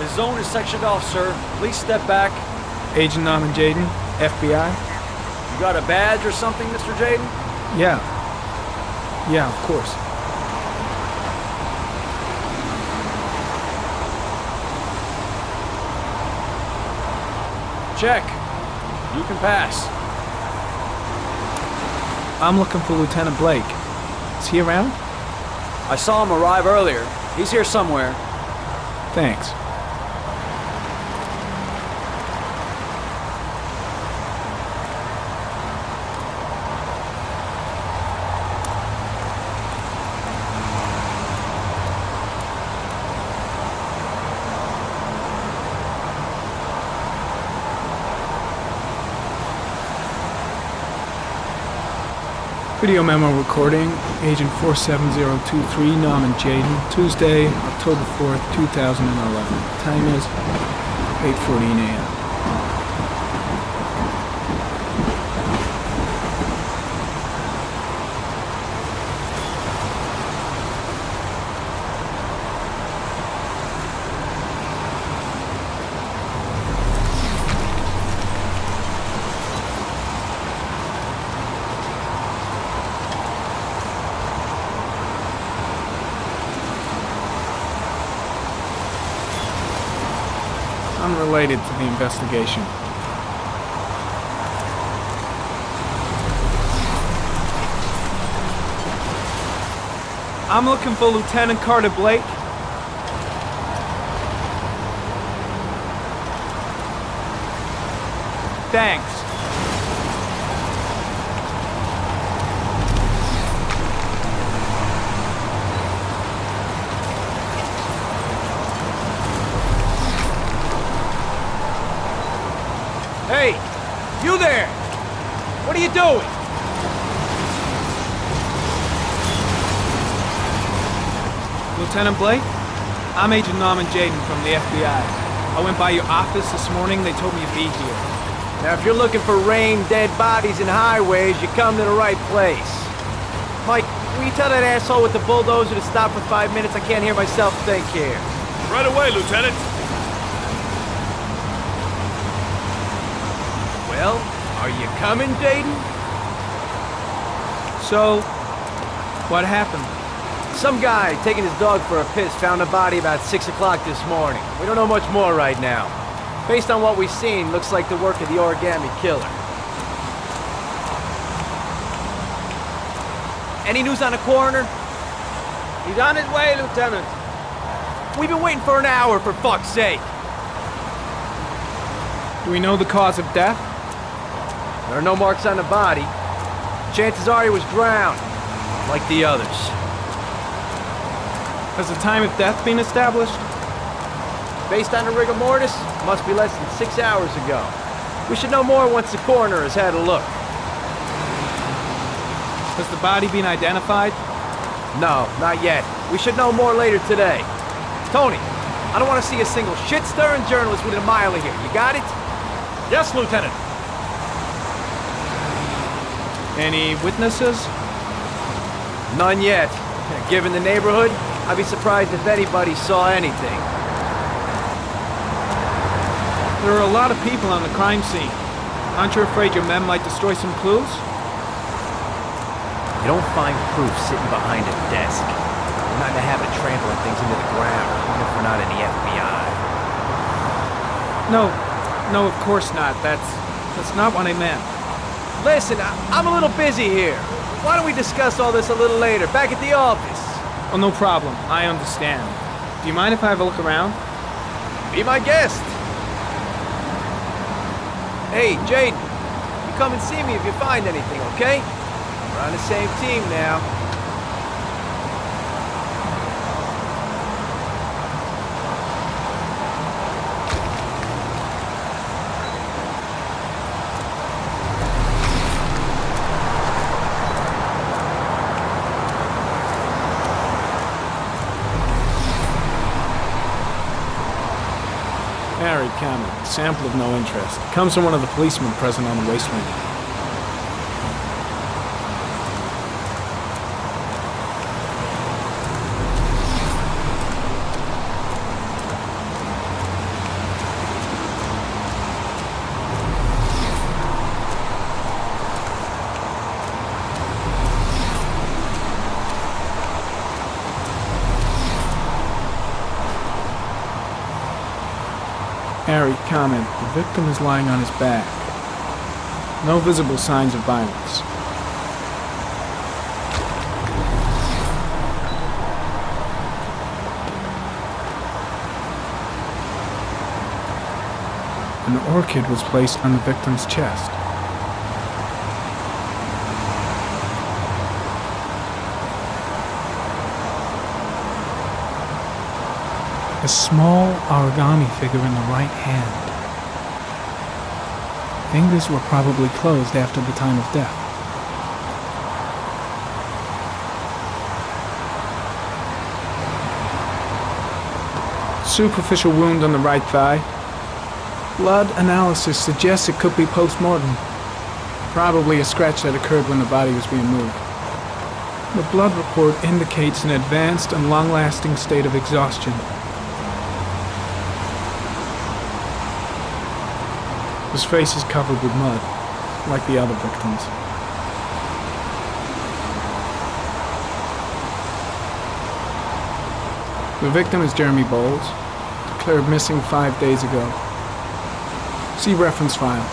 The zone is sectioned off, sir. Please step back. Agent Norman Jaden, FBI? You got a badge or something, Mr. Jaden? Yeah. Yeah, of course. Check. You can pass. I'm looking for Lieutenant Blake. Is he around? I saw him arrive earlier. He's here somewhere. Thanks. Video memo recording, Agent 47023, Norman Jaden, Tuesday, October 4th, 2011. Time is 8:14 a.m. Unrelated to the investigation. I'm looking for Lieutenant Carter Blake. Thanks. Hey! You there! What are you doing? Lieutenant Blake? I'm Agent Norman Jaden from the FBI. I went by your office this morning, they told me you'd be here. Now, if you're looking for rain, dead bodies, and highways, you come to the right place. Mike, will you tell that asshole with the bulldozer to stop for 5 minutes? I can't hear myself think here. Right away, Lieutenant. Well, are you coming, Jaden? So, what happened? Some guy taking his dog for a piss found a body about 6 o'clock this morning. We don't know much more right now. Based on what we've seen, looks like the work of the Origami Killer. Any news on the coroner? He's on his way, Lieutenant. We've been waiting for an hour, for fuck's sake. Do we know the cause of death? There are no marks on the body. Chances are he was drowned, like the others. Has the time of death been established? Based on the rigor mortis, must be less than 6 hours ago. We should know more once the coroner has had a look. Has the body been identified? No, not yet. We should know more later today. Tony, I don't want to see a single shit-stirring journalist within a mile of here. You got it? Yes, Lieutenant. Any witnesses? None yet. Given the neighborhood, I'd be surprised if anybody saw anything. There are a lot of people on the crime scene. Aren't you afraid your men might destroy some clues? You don't find proof sitting behind a desk. We're not in the habit of trampling things into the ground, even if we're not in the FBI. No, of course not. That's not what I meant. Listen, I'm a little busy here. Why don't we discuss all this a little later, back at the office? Oh, no problem. I understand. Do you mind if I have a look around? Be my guest. Hey, Jaden, you come and see me if you find anything, okay? We're on the same team now. Married camera. Sample of no interest. Comes from one of the policemen present on the wasteland. Harry, comment. The victim is lying on his back. No visible signs of violence. An orchid was placed on the victim's chest. A small origami figure in the right hand. Fingers were probably closed after the time of death. Superficial wound on the right thigh. Blood analysis suggests it could be post-mortem. Probably a scratch that occurred when the body was being moved. The blood report indicates an advanced and long-lasting state of exhaustion. His face is covered with mud, like the other victims. The victim is Jeremy Bowles, declared missing 5 days ago. See reference file.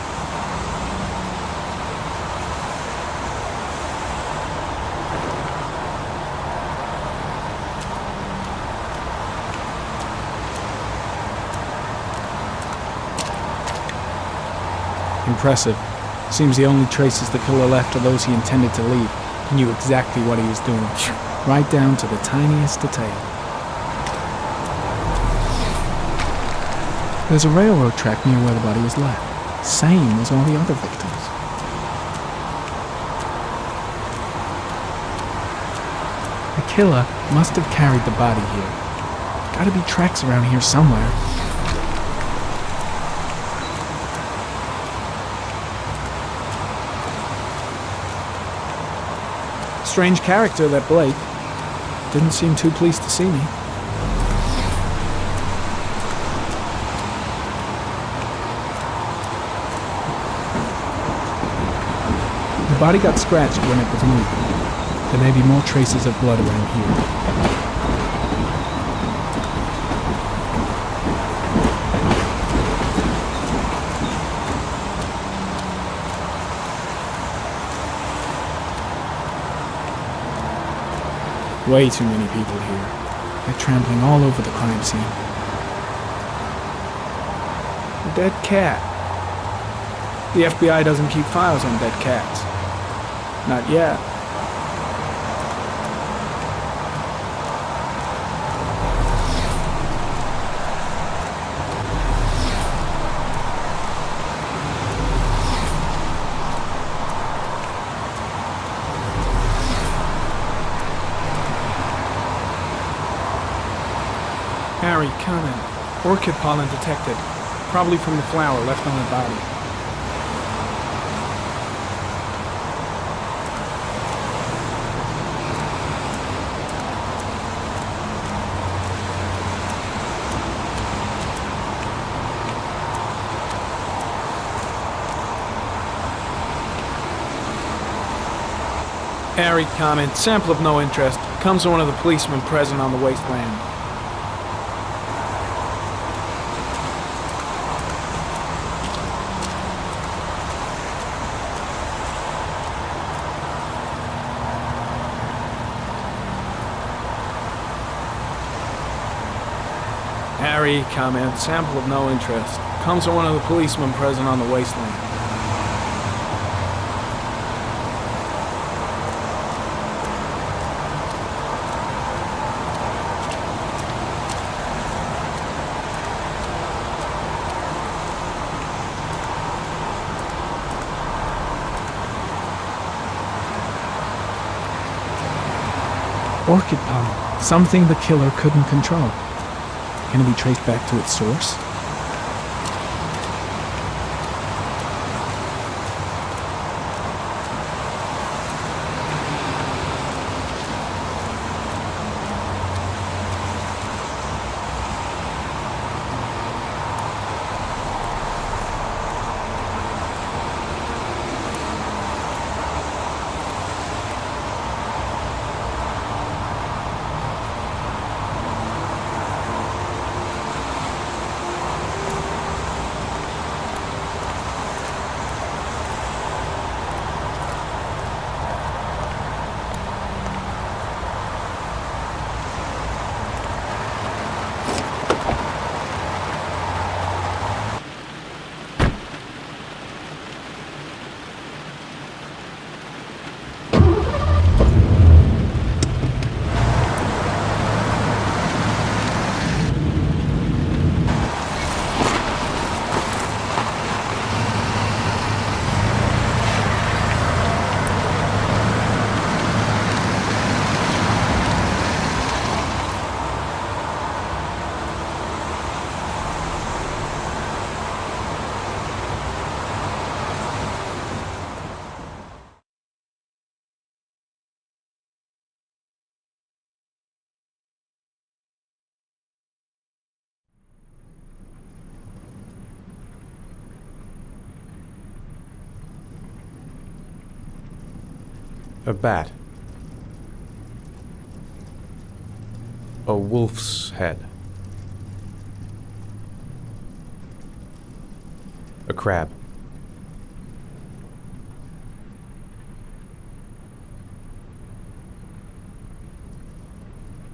Impressive. Seems the only traces the killer left are those he intended to leave. He knew exactly what he was doing, right down to the tiniest detail. There's a railroad track near where the body was left, same as all the other victims. The killer must have carried the body here. Gotta be tracks around here somewhere. Strange character, that Blake. Didn't seem too pleased to see me. The body got scratched when it was moved. There may be more traces of blood around here. Way too many people here. They're trampling all over the crime scene. A dead cat. The FBI doesn't keep files on dead cats. Not yet. Harry, comment. Orchid pollen detected. Probably from the flower left on the body. Harry, comment. Sample of no interest. Comes from one of the policemen present on the wasteland. Harry, comment. Sample of no interest. Comes from one of the policemen present on the wasteland. Orchid pollen. Something the killer couldn't control. Can it be traced back to its source? A bat. A wolf's head. A crab.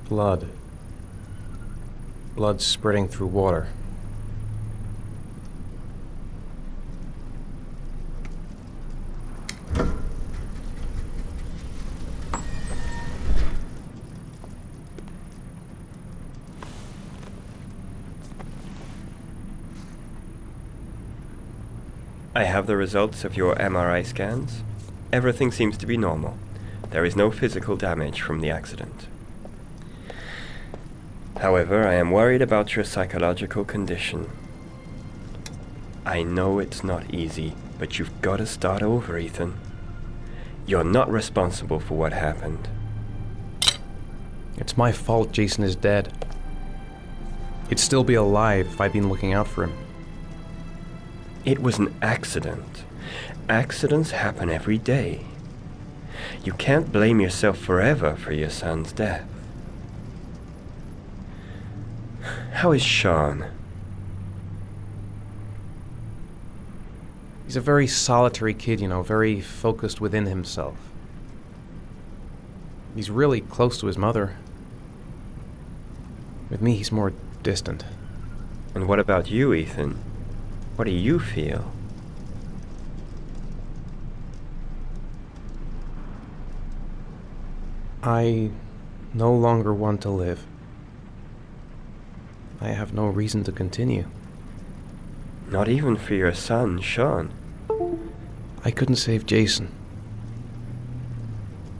Blood. Blood spreading through water. I have the results of your MRI scans. Everything seems to be normal. There is no physical damage from the accident. However, I am worried about your psychological condition. I know it's not easy, but you've got to start over, Ethan. You're not responsible for what happened. It's my fault Jason is dead. He'd still be alive if I'd been looking out for him. It was an accident. Accidents happen every day. You can't blame yourself forever for your son's death. How is Sean? He's a very solitary kid, very focused within himself. He's really close to his mother. With me, he's more distant. And what about you, Ethan? What do you feel? I no longer want to live. I have no reason to continue. Not even for your son, Sean. I couldn't save Jason.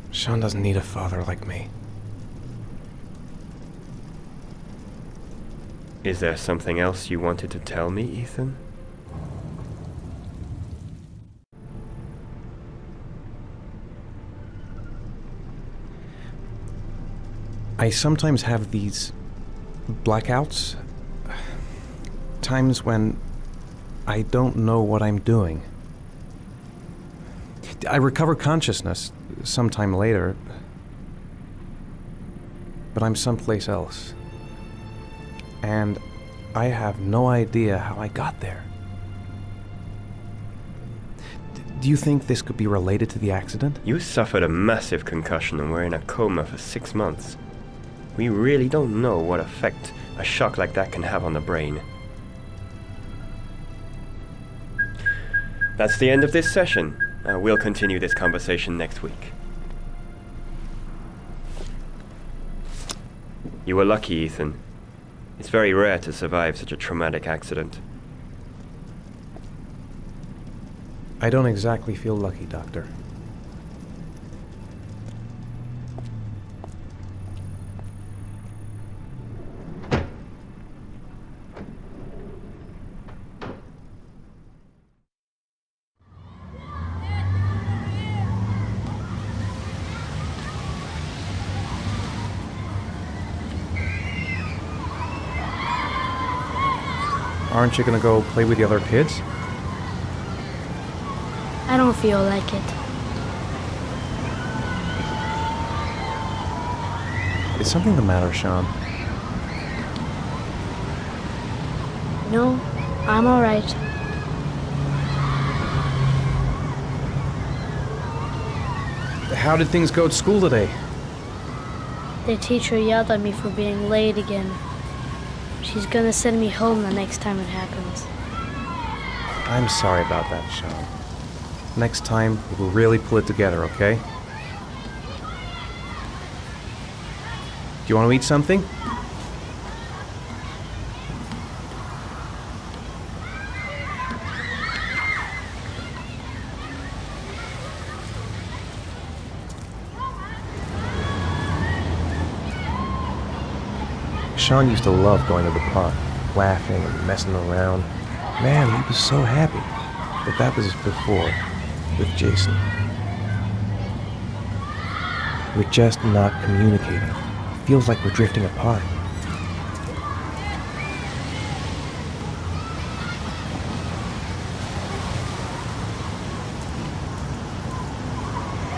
Sean doesn't need a father like me. Is there something else you wanted to tell me, Ethan? I sometimes have these blackouts. Times when I don't know what I'm doing. I recover consciousness sometime later, but I'm someplace else. And I have no idea how I got there. Do you think this could be related to the accident? You suffered a massive concussion and were in a coma for 6 months. We really don't know what effect a shock like that can have on the brain. That's the end of this session. We'll continue this conversation next week. You were lucky, Ethan. It's very rare to survive such a traumatic accident. I don't exactly feel lucky, Doctor. Aren't you gonna go play with the other kids? I don't feel like it. Is something the matter, Sean? No, I'm alright. How did things go at school today? The teacher yelled at me for being late again. She's gonna send me home the next time it happens. I'm sorry about that, Sean. Next time, we'll really pull it together, okay? Do you want to eat something? Sean used to love going to the park, laughing and messing around. Man, he was so happy. But that was before, with Jason. We're just not communicating. Feels like we're drifting apart.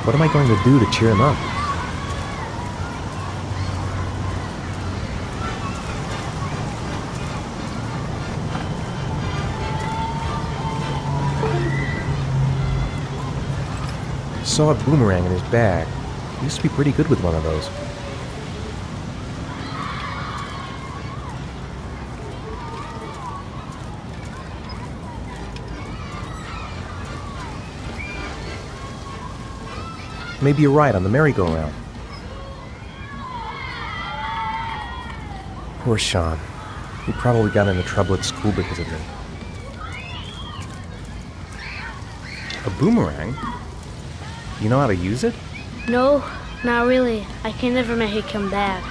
What am I going to do to cheer him up? Saw a boomerang in his bag. He used to be pretty good with one of those. Maybe you're right on the merry-go-round. Poor Sean. He probably got into trouble at school because of me. A boomerang? You know how to use it? No, not really. I can never make it come back.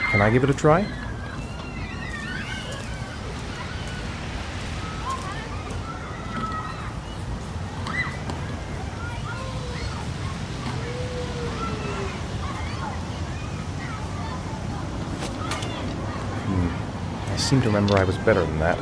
Can I give it a try? I seem to remember I was better than that.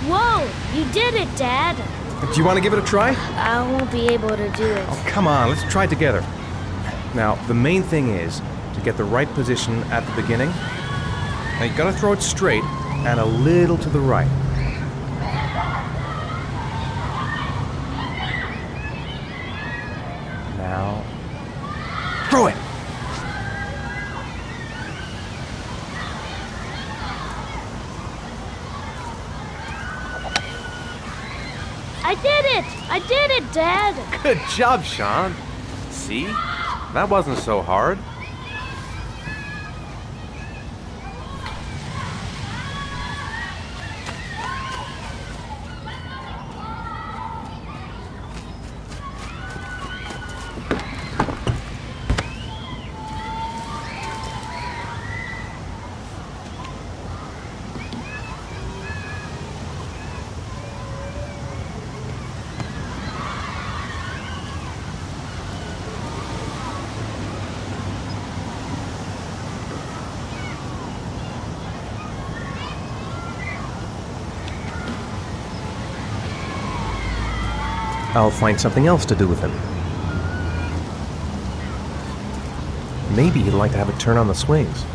Whoa! You did it, Dad! Do you want to give it a try? I won't be able to do it. Oh, come on, let's try it together. Now, the main thing is to get the right position at the beginning. Now, you gotta throw it straight and a little to the right. Now, throw it! I did it! I did it, Dad! Good job, Sean. See? That wasn't so hard. I'll find something else to do with him. Maybe he'd like to have a turn on the swings.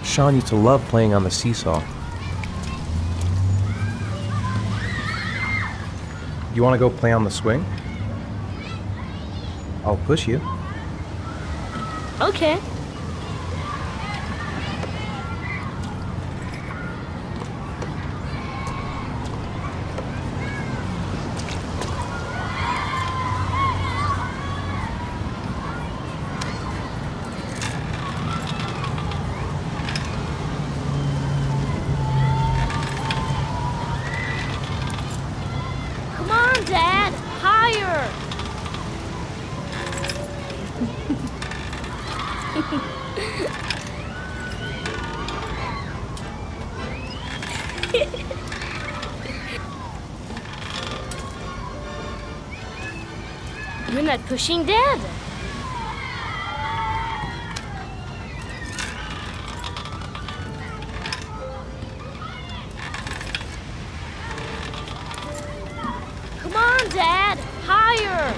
Sean used to love playing on the seesaw. You want to go play on the swing? I'll push you. Okay. Come on, Dad! Higher! You're not pushing Dad. Come on, Dad! Higher!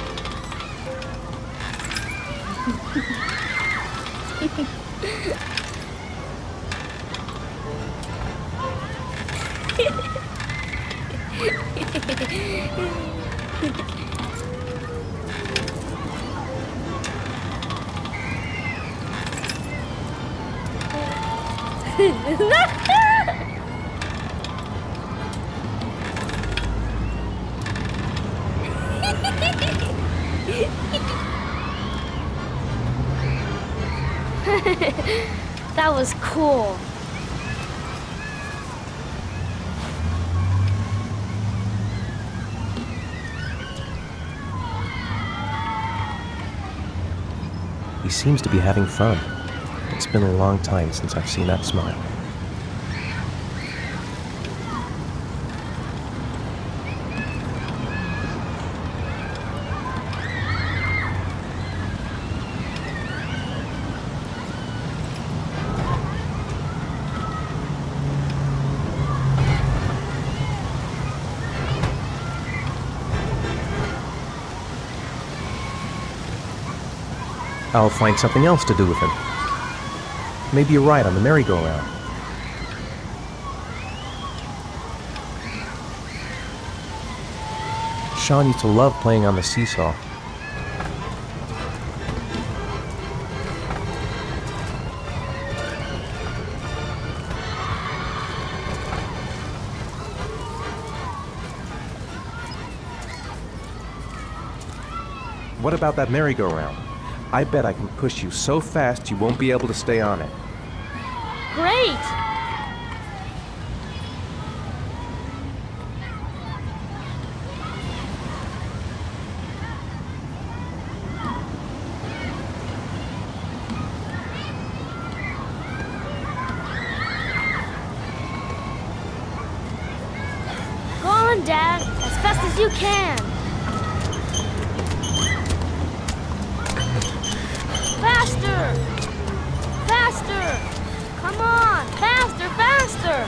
That was cool. He seems to be having fun. It's been a long time since I've seen that smile. I'll find something else to do with him. Maybe a ride on the merry-go-round. Sean used to love playing on the seesaw. What about that merry-go-round? I bet I can push you so fast you won't be able to stay on it. Great! Go on, Dad, as fast as you can. Faster! Faster! Come on! Faster, faster!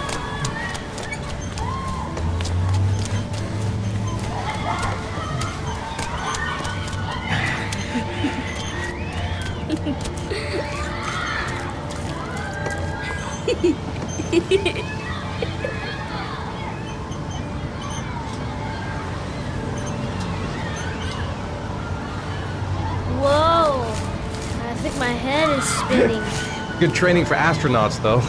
Whoa! I think my head is spinning. Good training for astronauts, though.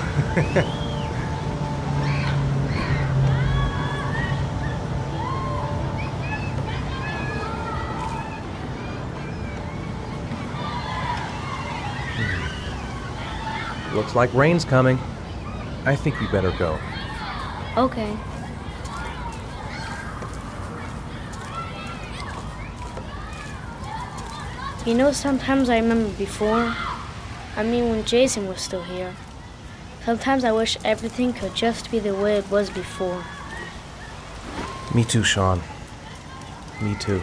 Looks like rain's coming. I think we better go. Okay. You know, sometimes I remember before. I mean, when Jason was still here. Sometimes I wish everything could just be the way it was before. Me too, Sean. Me too.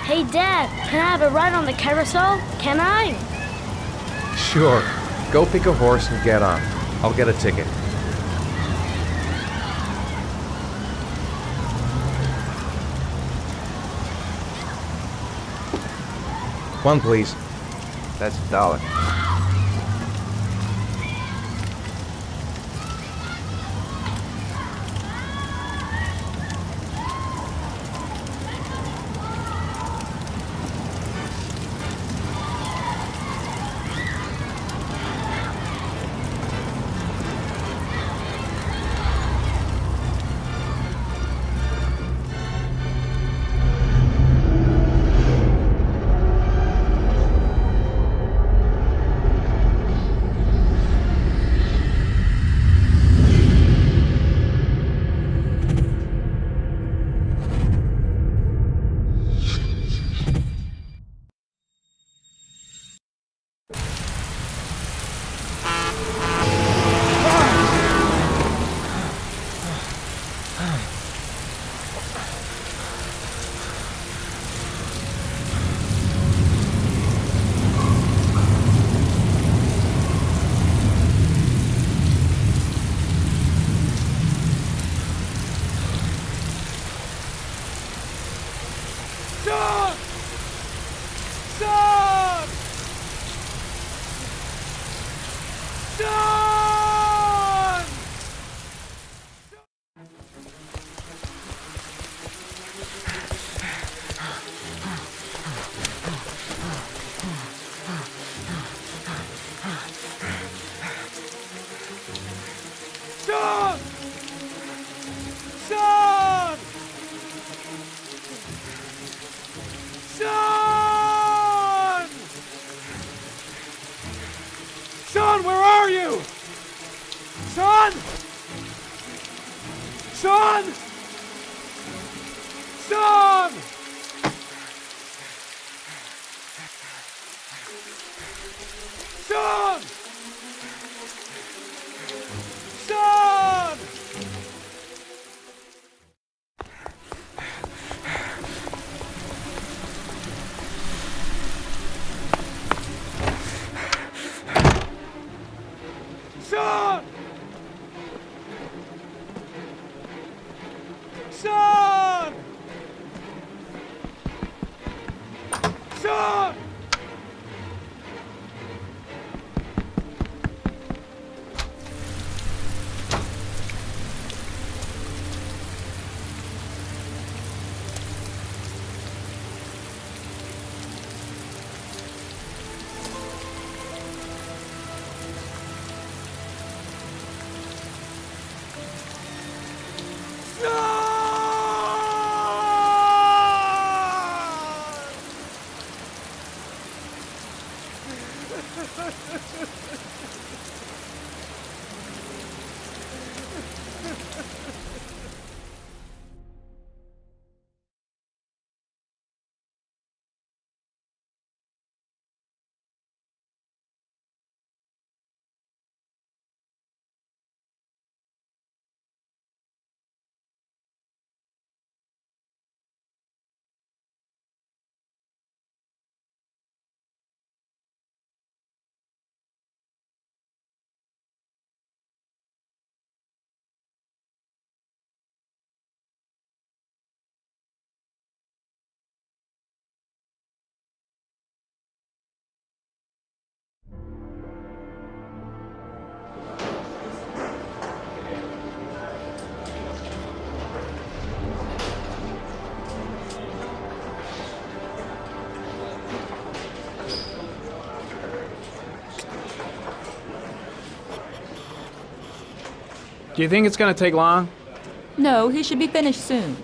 Hey, Dad, can I have a ride on the carousel? Can I? Sure. Go pick a horse and get on. I'll get a ticket. One, please. That's $1. Son! Son! Do you think it's gonna take long? No, he should be finished soon.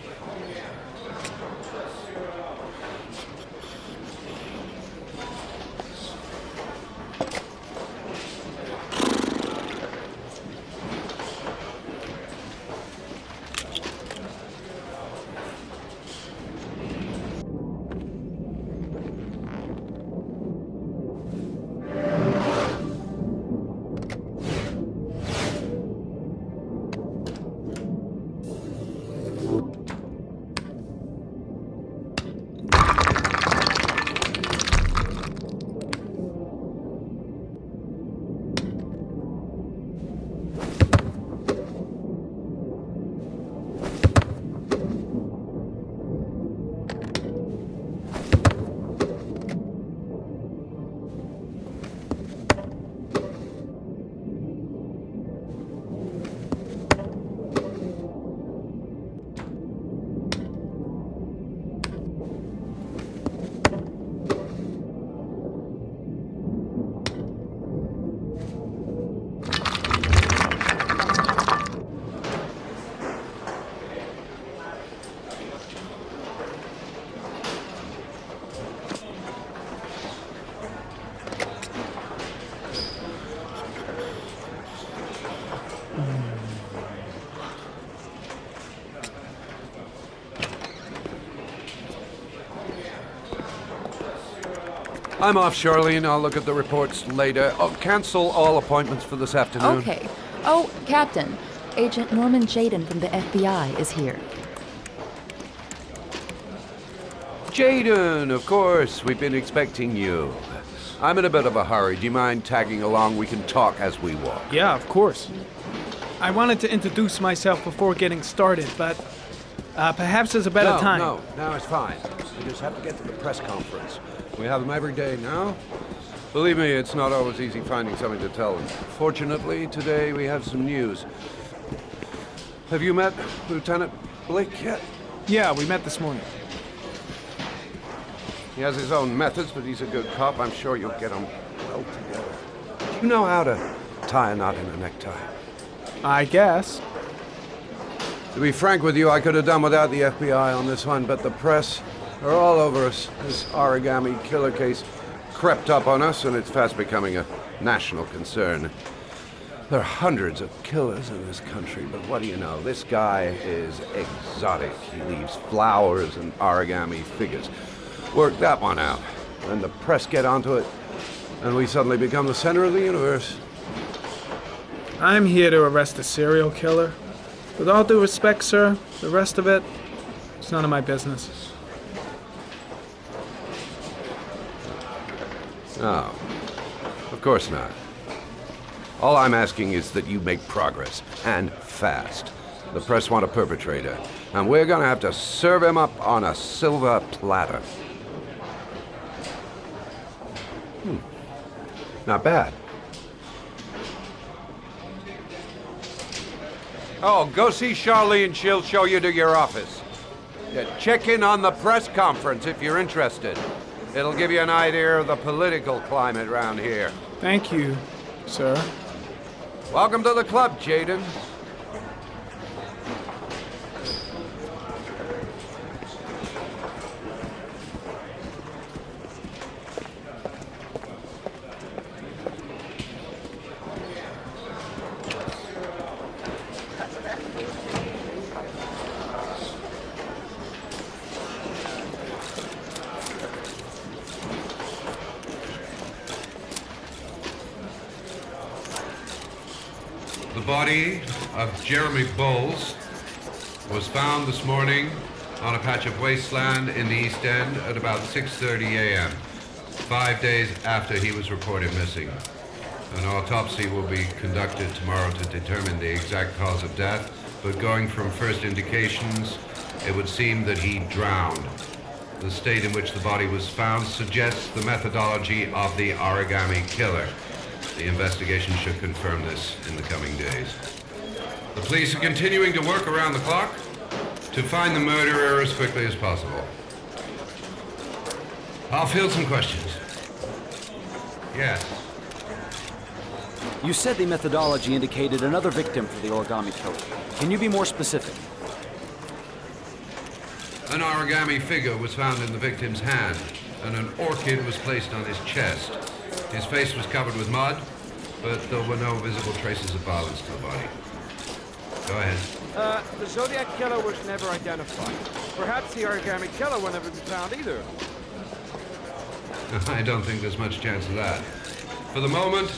I'm off, Charlene. I'll look at the reports later. Oh, cancel all appointments for this afternoon. Okay. Oh, Captain. Agent Norman Jaden from the FBI is here. Jaden, of course. We've been expecting you. I'm in a bit of a hurry. Do you mind tagging along? We can talk as we walk. Yeah, of course. I wanted to introduce myself before getting started, but perhaps there's a better time. No, it's fine. We just have to get to the press conference. We have them every day now. Believe me, it's not always easy finding something to tell them. Fortunately, today we have some news. Have you met Lieutenant Blake yet? Yeah, we met this morning. He has his own methods, but he's a good cop. I'm sure you'll get on well together. Do you know how to tie a knot in a necktie? I guess. To be frank with you, I could have done without the FBI on this one, but the press are all over us. This Origami Killer case crept up on us, and it's fast becoming a national concern. There are hundreds of killers in this country, but what do you know? This guy is exotic. He leaves flowers and origami figures. Work that one out. Then the press get onto it, and we suddenly become the center of the universe. I'm here to arrest a serial killer. With all due respect, sir, the rest of it, it's none of my business. No, of course not. All I'm asking is that you make progress, and fast. The press want a perpetrator, and we're gonna have to serve him up on a silver platter. Not bad. Oh, go see Charlie and she'll show you to your office. Yeah, check in on the press conference if you're interested. It'll give you an idea of the political climate around here. Thank you, sir. Welcome to the club, Jaden. The body of Jeremy Bowles was found this morning on a patch of wasteland in the East End at about 6:30 a.m., 5 days after he was reported missing. An autopsy will be conducted tomorrow to determine the exact cause of death, but going from first indications, it would seem that he drowned. The state in which the body was found suggests the methodology of the Origami Killer. The investigation should confirm this in the coming days. The police are continuing to work around the clock to find the murderer as quickly as possible. I'll field some questions. Yes. You said the methodology indicated another victim for the Origami Killer. Can you be more specific? An origami figure was found in the victim's hand, and an orchid was placed on his chest. His face was covered with mud, but there were no visible traces of violence to the body. Go ahead. The Zodiac Killer was never identified. Perhaps the Origami Killer will never be found either. I don't think there's much chance of that. For the moment,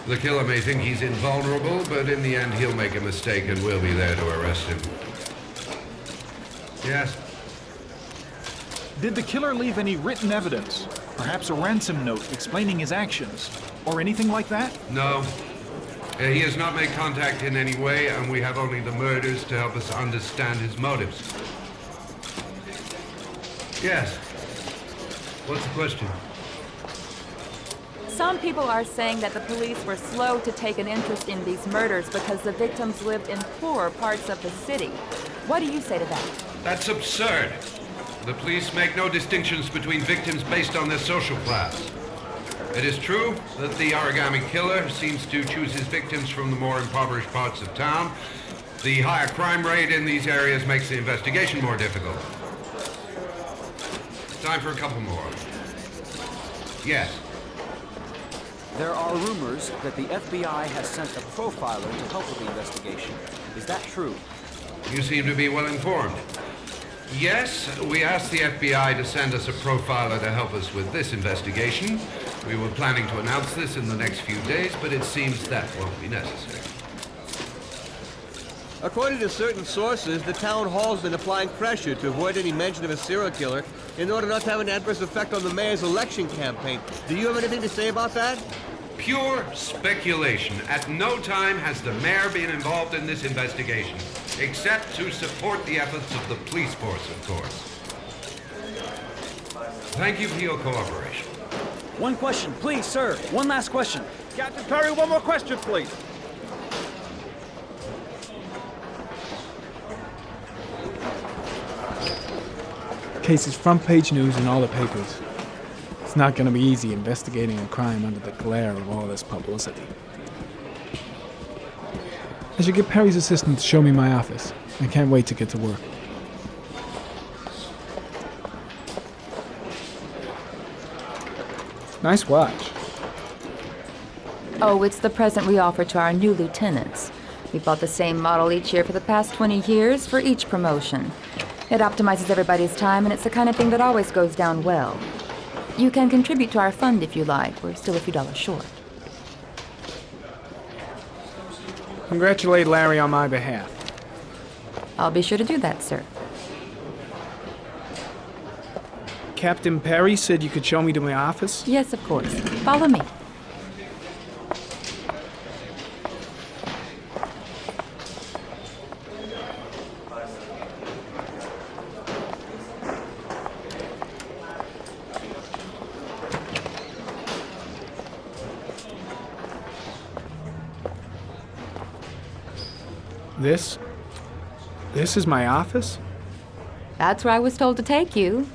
the killer may think he's invulnerable, but in the end he'll make a mistake and we'll be there to arrest him. Yes? Did the killer leave any written evidence? Perhaps a ransom note explaining his actions? Or anything like that? No. He has not made contact in any way, and we have only the murders to help us understand his motives. Yes. What's the question? Some people are saying that the police were slow to take an interest in these murders because the victims lived in poorer parts of the city. What do you say to that? That's absurd. The police make no distinctions between victims based on their social class. It is true that the Origami Killer seems to choose his victims from the more impoverished parts of town. The higher crime rate in these areas makes the investigation more difficult. Time for a couple more. Yes. There are rumors that the FBI has sent a profiler to help with the investigation. Is that true? You seem to be well informed. Yes, we asked the FBI to send us a profiler to help us with this investigation. We were planning to announce this in the next few days, but it seems that won't be necessary. According to certain sources, the town hall's been applying pressure to avoid any mention of a serial killer in order not to have an adverse effect on the mayor's election campaign. Do you have anything to say about that? Pure speculation. At no time has the mayor been involved in this investigation, except to support the efforts of the police force, of course. Thank you for your cooperation. One question, please, sir. One last question. Captain Perry, one more question, please. Case is front page news in all the papers. It's not going to be easy investigating a crime under the glare of all this publicity. I should get Perry's assistant to show me my office. I can't wait to get to work. Nice watch. Oh, it's the present we offer to our new lieutenants. We bought the same model each year for the past 20 years for each promotion. It optimizes everybody's time, and it's the kind of thing that always goes down well. You can contribute to our fund if you like. We're still a few dollars short. Congratulate Larry on my behalf. I'll be sure to do that, sir. Captain Perry said you could show me to my office? Yes, of course. Follow me. This is my office? That's where I was told to take you.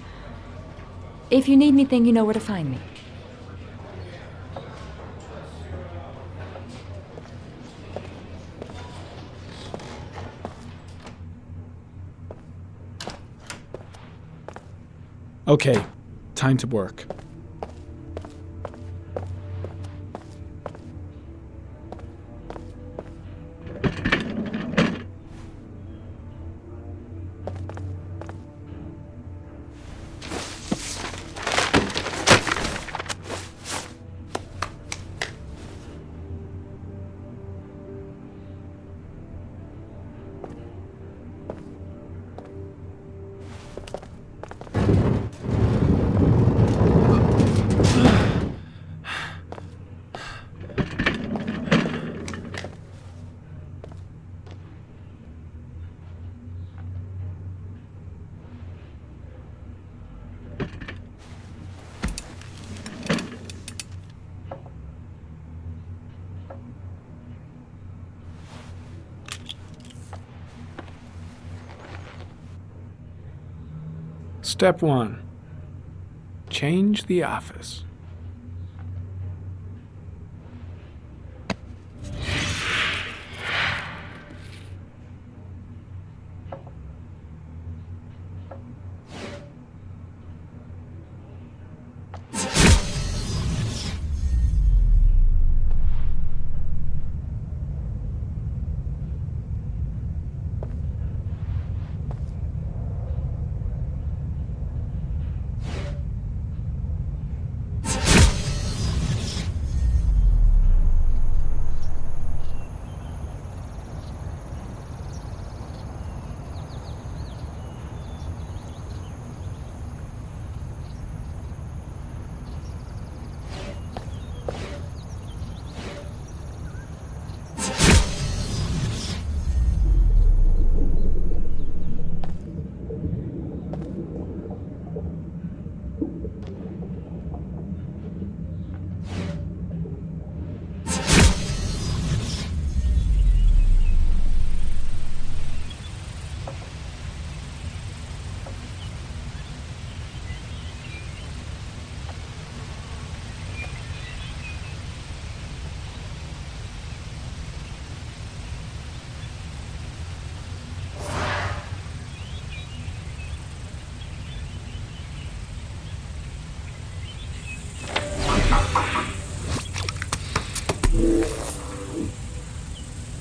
If you need anything, you know where to find me. Okay, time to work. Step 1. Change the office.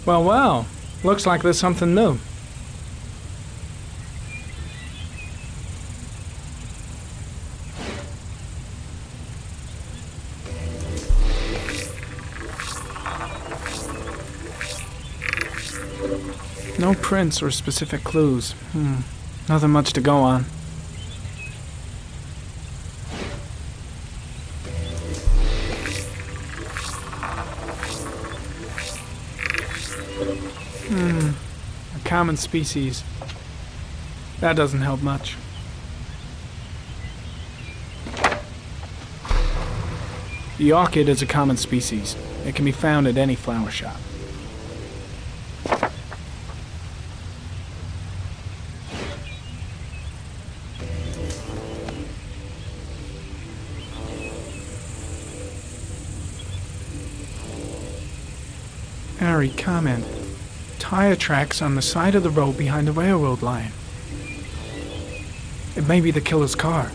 Well, looks like there's something new. No prints or specific clues. Nothing much to go on. A common species. That doesn't help much. The orchid is a common species. It can be found at any flower shop. Harry, comment. Tire tracks on the side of the road behind the railroad line. It may be the killer's car.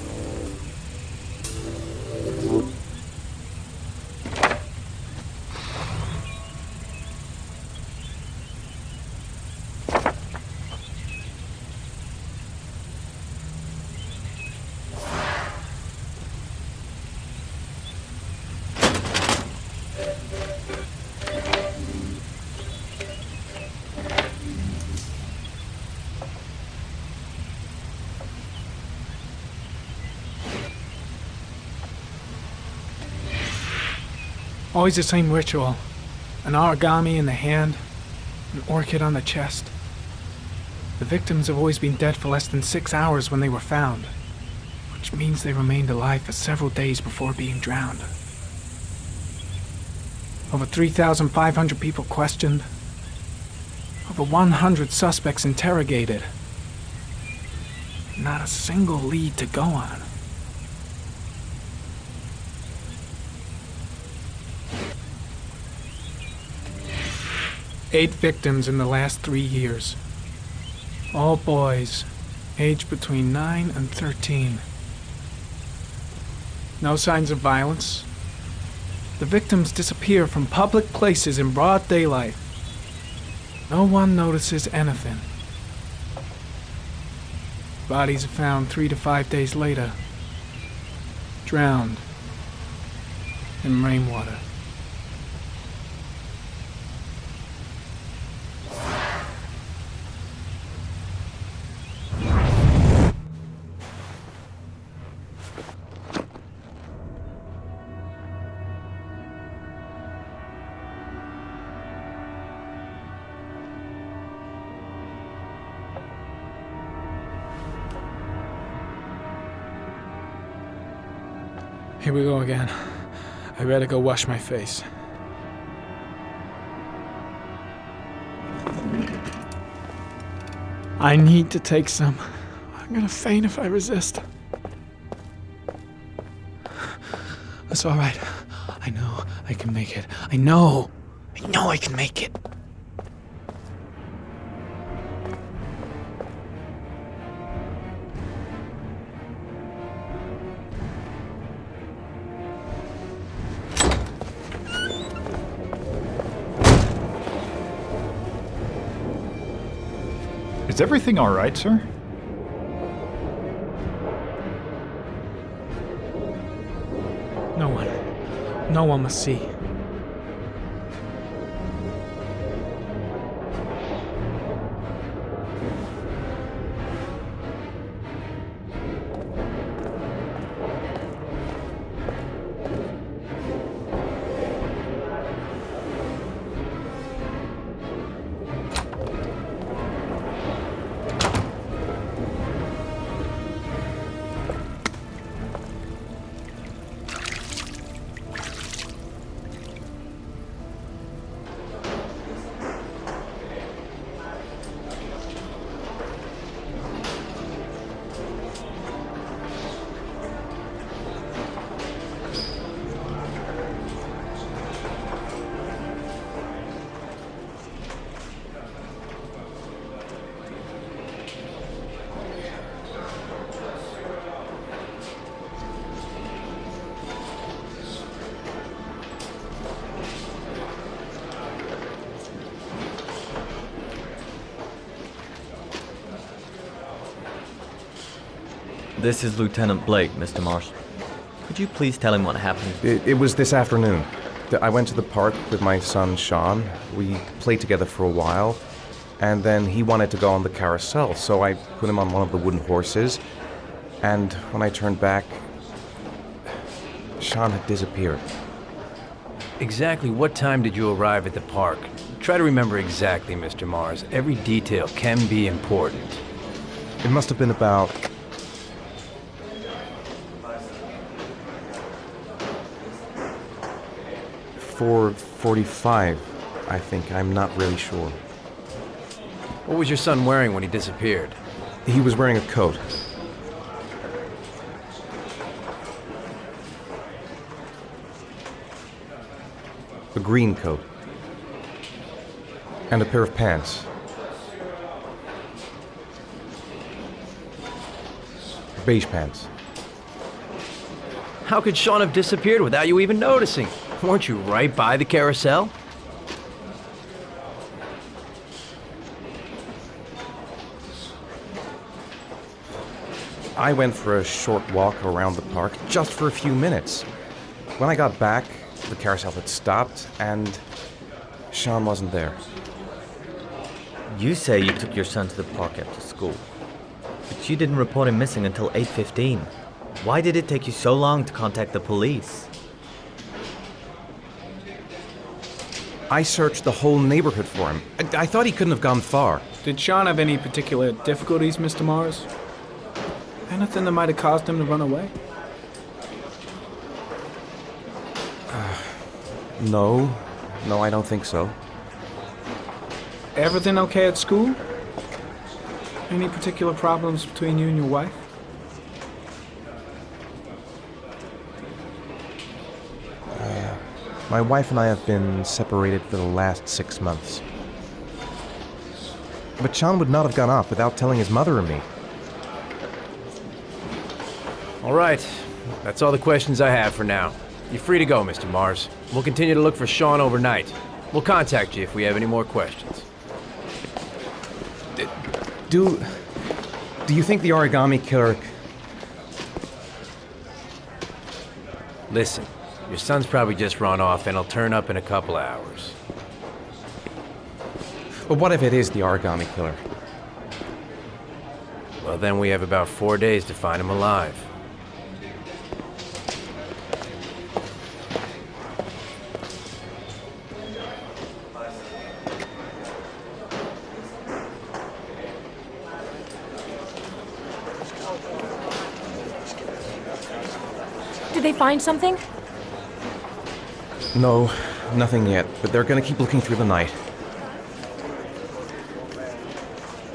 Always the same ritual. An origami in the hand, an orchid on the chest. The victims have always been dead for less than 6 hours when they were found, which means they remained alive for several days before being drowned. Over 3,500 people questioned. Over over 100 suspects interrogated. Not a single lead to go on. Eight victims in the last 3 years. All boys, aged between 9 and 13. No signs of violence. The victims disappear from public places in broad daylight. No one notices anything. Bodies are found 3 to 5 days later, drowned in rainwater. Here we go again. I better go wash my face. I need to take some. I'm gonna faint if I resist. That's all right. I know I can make it. I know I can make it. Is everything all right, sir? No one must see. This is Lieutenant Blake, Mr. Marsh. Could you please tell him what happened? It was this afternoon. I went to the park with my son, Sean. We played together for a while, and then he wanted to go on the carousel, so I put him on one of the wooden horses, and when I turned back, Sean had disappeared. Exactly what time did you arrive at the park? Try to remember exactly, Mr. Mars. Every detail can be important. It must have been about 4:45, I think. I'm not really sure. What was your son wearing when he disappeared? He was wearing a coat. A green coat. And a pair of pants. Beige pants. How could Sean have disappeared without you even noticing? Weren't you right by the carousel? I went for a short walk around the park, just for a few minutes. When I got back, the carousel had stopped, and Sean wasn't there. You say you took your son to the park after school, but you didn't report him missing until 8:15. Why did it take you so long to contact the police? I searched the whole neighborhood for him. I thought he couldn't have gone far. Did Sean have any particular difficulties, Mr. Mars? Anything that might have caused him to run away? No, I don't think so. Everything okay at school? Any particular problems between you and your wife? My wife and I have been separated for the last 6 months. But Sean would not have gone off without telling his mother and me. All right. That's all the questions I have for now. You're free to go, Mr. Mars. We'll continue to look for Sean overnight. We'll contact you if we have any more questions. Do you think the Origami Killer... Listen, your son's probably just run off and he'll turn up in a couple of hours. But what if it is the Origami Killer? Well, then we have about 4 days to find him alive. Did they find something? No, nothing yet, but they're gonna keep looking through the night.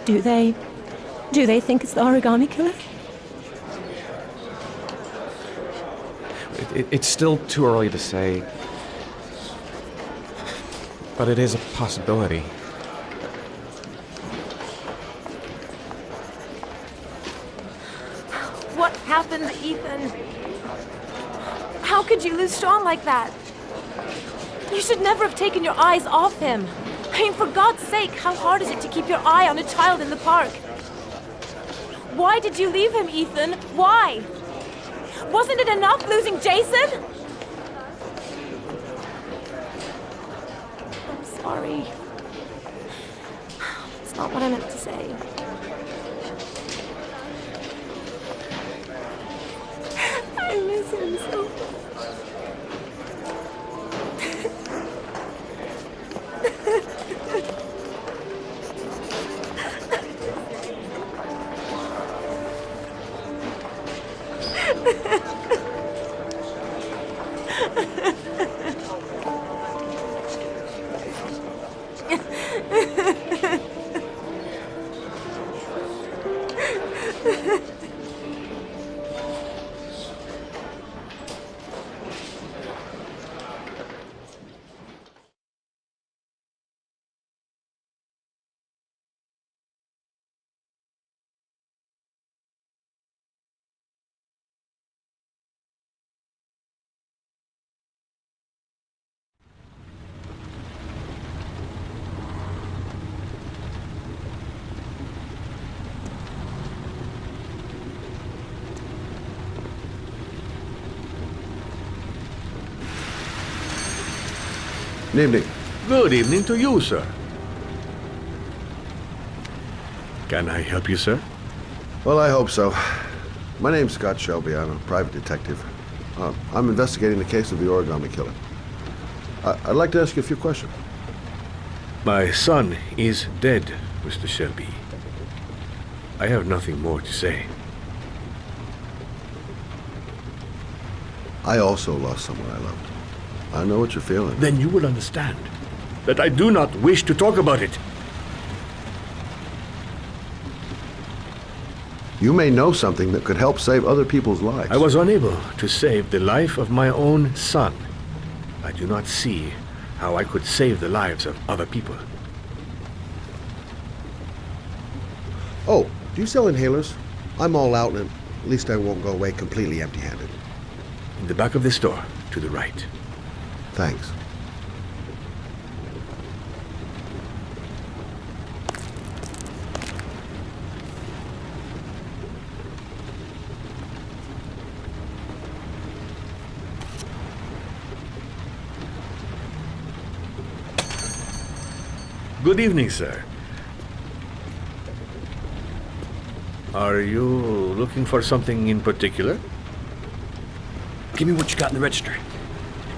Do they think it's the Origami Killer? It's still too early to say, but it is a possibility. What happened, Ethan? How could you lose Sean like that? You should never have taken your eyes off him. I mean, for God's sake, how hard is it to keep your eye on a child in the park? Why did you leave him, Ethan? Why? Wasn't it enough losing Jason? I'm sorry. It's not what I meant to say. I miss him so much. Good evening. Good evening to you, sir. Can I help you, sir? Well, I hope so. My name's Scott Shelby. I'm a private detective. I'm investigating the case of the Origami Killer. I'd like to ask you a few questions. My son is dead, Mr. Shelby. I have nothing more to say. I also lost someone I loved. I know what you're feeling. Then you will understand that I do not wish to talk about it. You may know something that could help save other people's lives. I was unable to save the life of my own son. I do not see how I could save the lives of other people. Oh, do you sell inhalers? I'm all out, and at least I won't go away completely empty-handed. In the back of the store, to the right. Thanks. Good evening, sir. Are you looking for something in particular? Give me what you got in the register.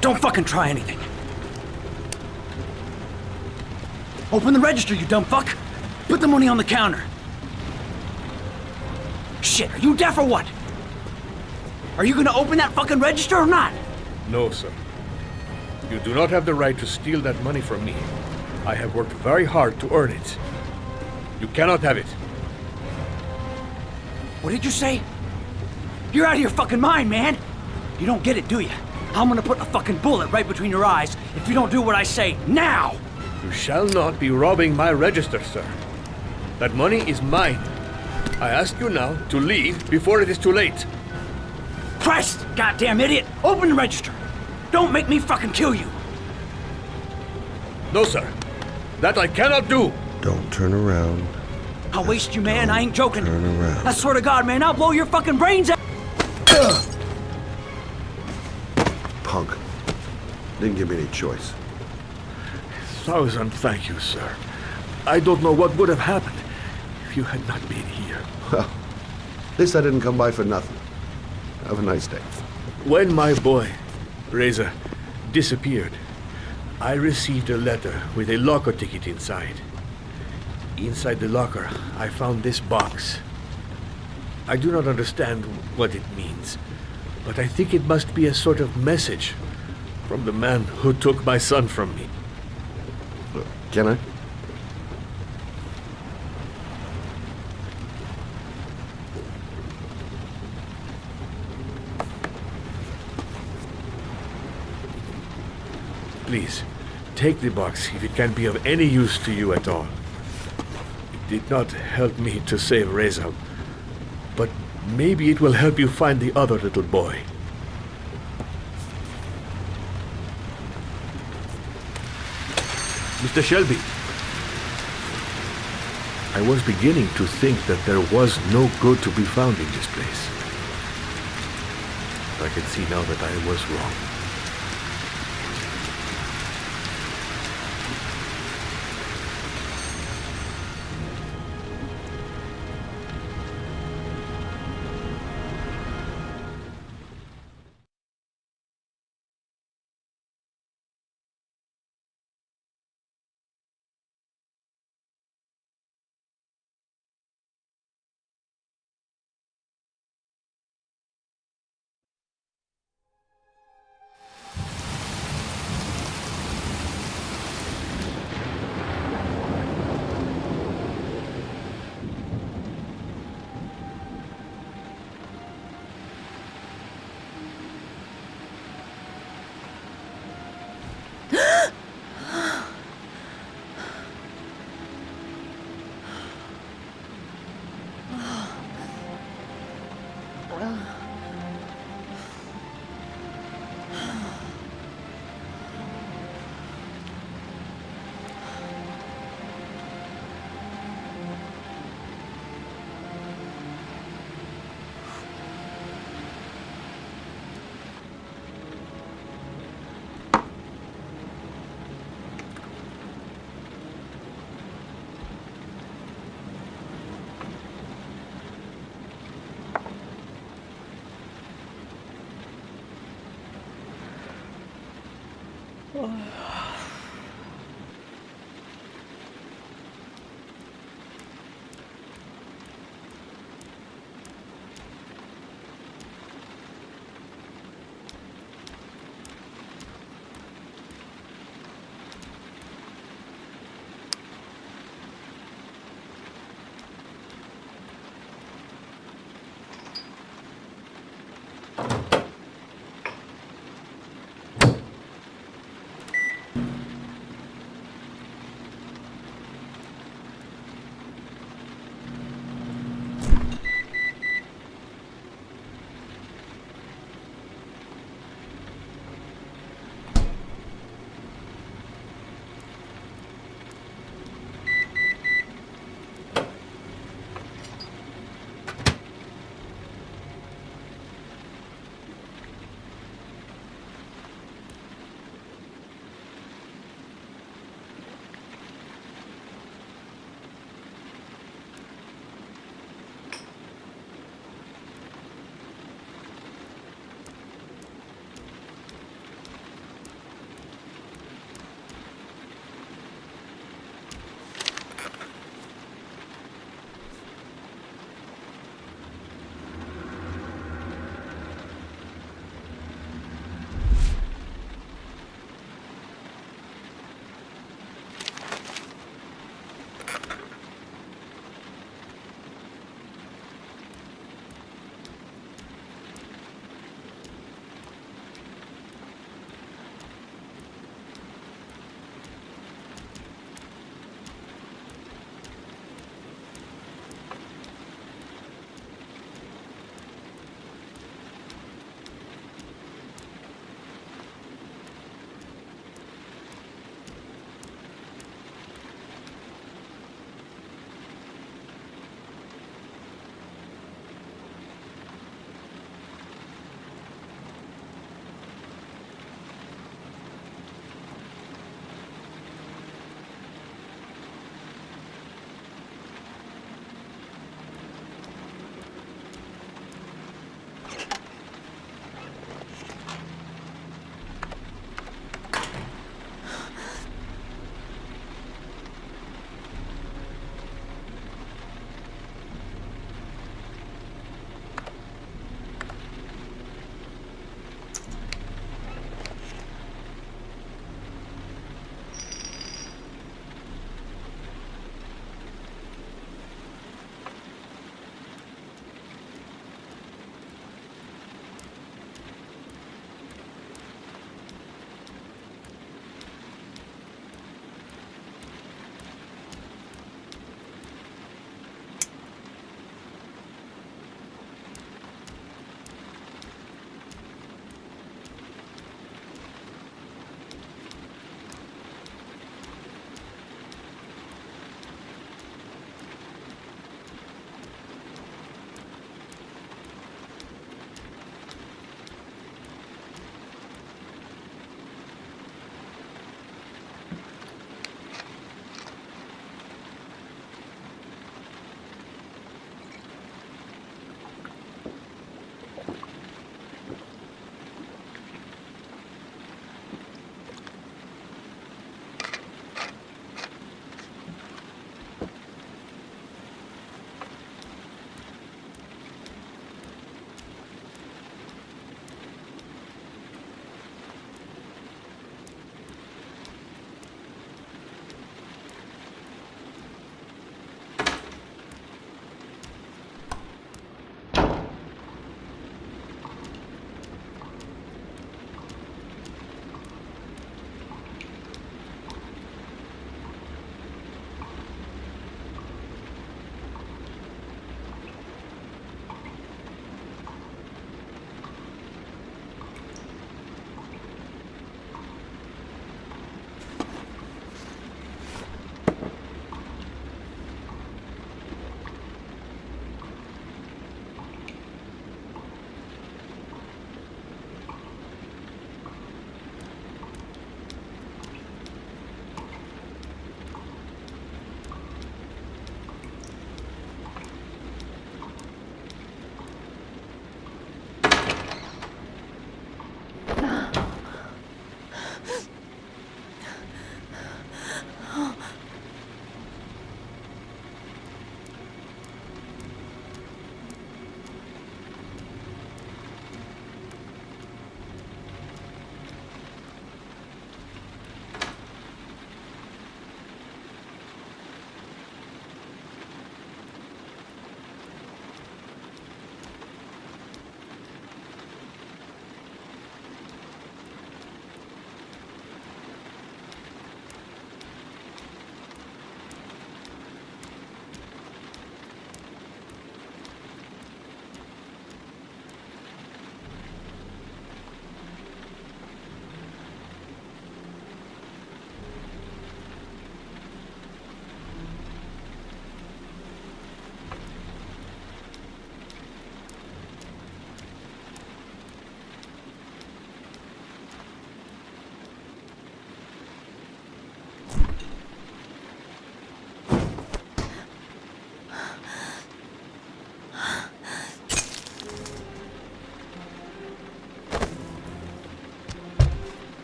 Don't fucking try anything. Open the register, you dumb fuck. Put the money on the counter. Shit, are you deaf or what? Are you gonna open that fucking register or not? No, sir. You do not have the right to steal that money from me. I have worked very hard to earn it. You cannot have it. What did you say? You're out of your fucking mind, man! You don't get it, do you? I'm gonna put a fucking bullet right between your eyes if you don't do what I say now! You shall not be robbing my register, sir. That money is mine. I ask you now to leave before it is too late. Christ, goddamn idiot! Open the register! Don't make me fucking kill you! No, sir. That I cannot do. Don't turn around. I'll waste you, man. I ain't joking. Turn around. I swear to God, man, I'll blow your fucking brains out! Punk. Didn't give me any choice. 1,000 thank you, sir. I don't know what would have happened if you had not been here. Well, at least I didn't come by for nothing. Have a nice day. When my boy, Reza, disappeared, I received a letter with a locker ticket inside. Inside the locker, I found this box. I do not understand what it means, but I think it must be a sort of message from the man who took my son from me. Can I? Please, take the box if it can be of any use to you at all. It did not help me to save Reza, but maybe it will help you find the other little boy. Mr. Shelby, I was beginning to think that there was no good to be found in this place. I can see now that I was wrong.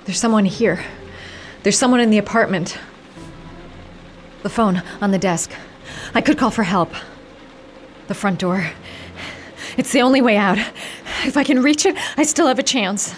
There's someone here. There's someone in the apartment. The phone on the desk. I could call for help. The front door. It's the only way out. If I can reach it, I still have a chance.